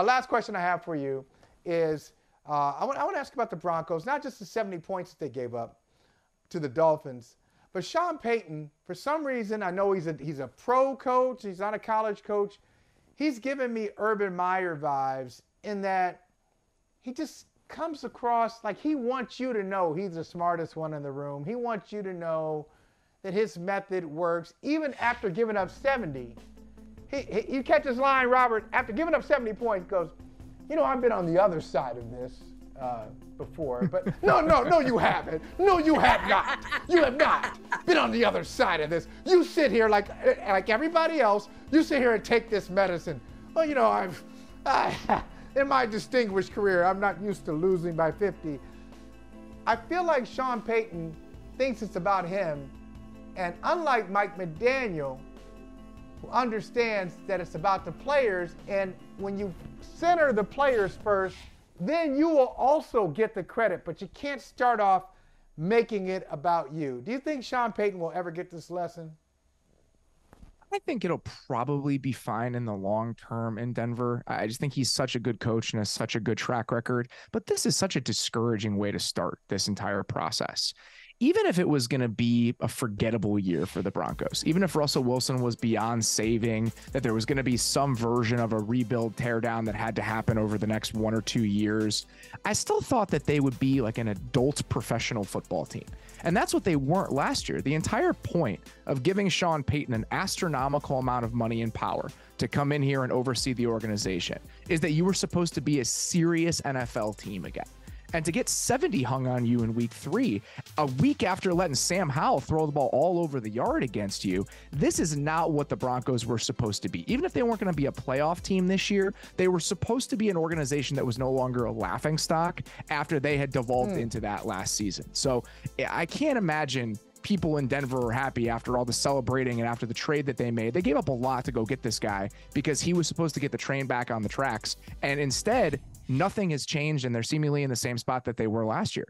Last question I have for you is I want to ask about the Broncos, not just the 70 points that they gave up to the Dolphins, but Sean Payton, for some reason, I know he's a pro coach, he's not a college coach. He's giving me Urban Meyer vibes in that he just comes across like he wants you to know he's the smartest one in the room. He wants you to know that his method works, even after giving up 70. You catch his line, Robert, after giving up 70 points, goes, you know, I've been on the other side of this before, but no, you haven't. No, you have not. You have not been on the other side of this. You sit here like everybody else. You sit here and take this medicine. Well, you know, in my distinguished career, I'm not used to losing by 50. I feel like Sean Payton thinks it's about him, and unlike Mike McDaniel, who understands that it's about the players, and when you center the players first, then you will also get the credit, but you can't start off making it about you. Do you think Sean Payton will ever get this lesson? I think it'll probably be fine in the long term in Denver. I just think he's such a good coach and has such a good track record, but this is such a discouraging way to start this entire process. Even if it was going to be a forgettable year for the Broncos, even if Russell Wilson was beyond saving, that there was going to be some version of a rebuild teardown that had to happen over the next 1 or 2 years, I still thought that they would be like an adult professional football team. And that's what they weren't last year. The entire point of giving Sean Payton an astronomical amount of money and power to come in here and oversee the organization is that you were supposed to be a serious NFL team again. And to get 70 hung on you in week 3, a week after letting Sam Howell throw the ball all over the yard against you, this is not what the Broncos were supposed to be. Even if they weren't going to be a playoff team this year, they were supposed to be an organization that was no longer a laughingstock after they had devolved into that last season. So I can't imagine people in Denver are happy after all the celebrating and after the trade that they made. They gave up a lot to go get this guy because he was supposed to get the train back on the tracks. And instead, nothing has changed, and they're seemingly in the same spot that they were last year.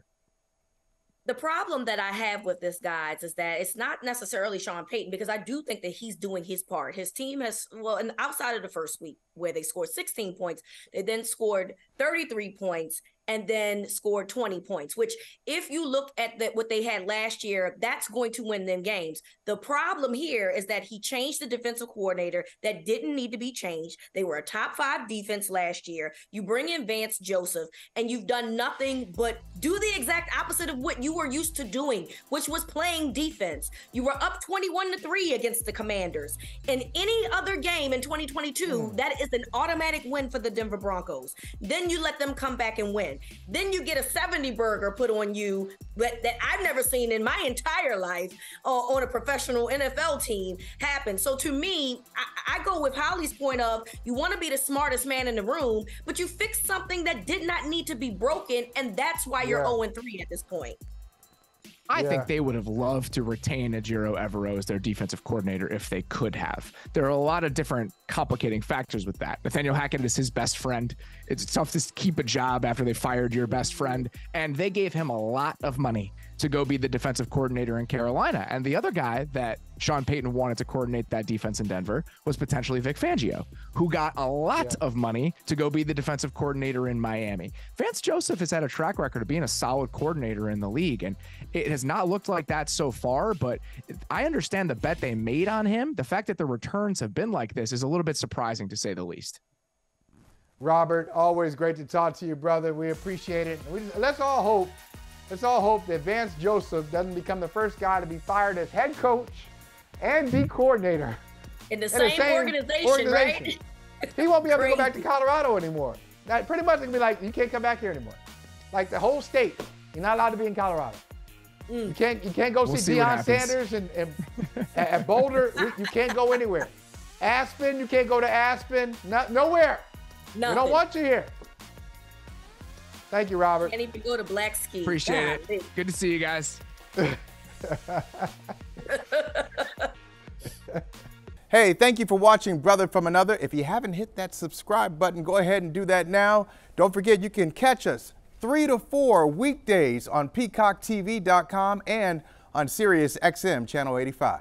The problem that I have with this, guys, is that it's not necessarily Sean Payton, because I do think that he's doing his part. His team has, well, and outside of the first week where they scored 16 points, they then scored 33 points and then scored 20 points, which if you look at what they had last year, that's going to win them games. The problem here is that he changed the defensive coordinator that didn't need to be changed. They were a top 5 defense last year. You bring in Vance Joseph, and you've done nothing but do the exact opposite of what you were used to doing, which was playing defense. You were up 21-3 against the Commanders. In any other game in 2022, that is an automatic win for the Denver Broncos. Then you let them come back and win. Then you get a 70 burger put on you that I've never seen in my entire life on a professional NFL team happen. So to me, I go with Holley's point of you want to be the smartest man in the room, but you fixed something that did not need to be broken, and that's why you're 0-3 at this point. I think they would have loved to retain Ejiro Evero as their defensive coordinator if they could have. There are a lot of different complicating factors with that. Nathaniel Hackett is his best friend. It's tough to keep a job after they fired your best friend. And they gave him a lot of money to go be the defensive coordinator in Carolina. And the other guy that Sean Payton wanted to coordinate that defense in Denver was potentially Vic Fangio, who got a lot of money to go be the defensive coordinator in Miami. Vance Joseph has had a track record of being a solid coordinator in the league, and it has not looked like that so far, but I understand the bet they made on him. The fact that the returns have been like this is a little bit surprising, to say the least. Robert, always great to talk to you, brother. We appreciate it. Let's all hope that Vance Joseph doesn't become the first guy to be fired as head coach and D coordinator in the same organization, right? He won't be able to go back to Colorado anymore. That pretty much going to be like, you can't come back here anymore. Like the whole state, you're not allowed to be in Colorado. You can't go see Deion Sanders and at Boulder. You can't go anywhere. Aspen, you can't go to Aspen. Nowhere. Nothing. We don't want you here. Thank you, Robert. Can't even go to Black Ski. Appreciate it. Good to see you guys. Hey, thank you for watching Brother from Another. If you haven't hit that subscribe button, go ahead and do that now. Don't forget, you can catch us 3 to 4 weekdays on PeacockTV.com and on Sirius XM Channel 85.